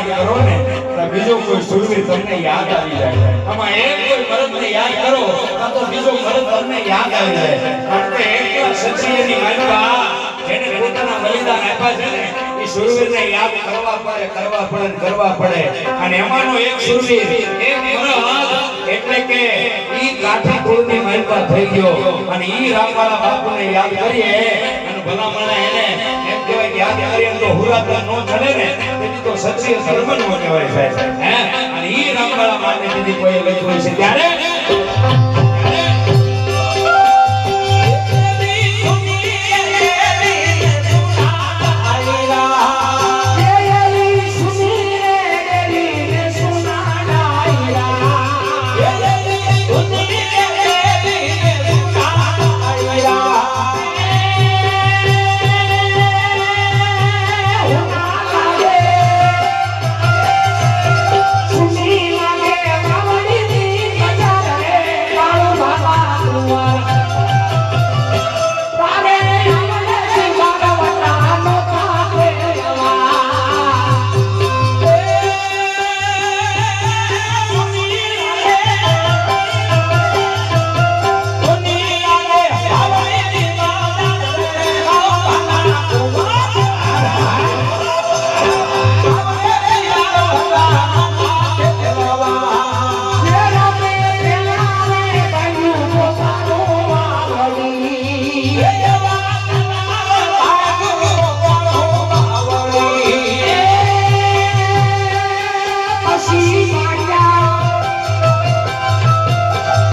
યાદ કરો ને તો બીજો કોઈ સુરવીર તમને યાદ આવી જાય આમાં એક કોઈ મરદને યાદ કરો તો બીજો મરદ તમને યાદ આવી જાય કારણ કે એકલા ક્ષત્રિયની માનવા જેને પોતાના બલિદાન આપ્યા છે ને એ સુરવીરને યાદ કરવા પડે અને એમાંનો એક સુરવીર એક મરદ એટલે કે ઈ કાઠી કુળની માનવા થઈ ગયો અને ઈ રામવાળા બાપુને યાદ કરીએ અને ભલામણ એને એમ કહેવાય યાદ કરીએ તો હુરાતા નો ચડે ને તેથી તો ક્ષત્રિય ધર્મ નો કહેવાય છે હે અને ઈ રામવાળા માટે દીદી કોઈ લખ્યું છે ત્યારે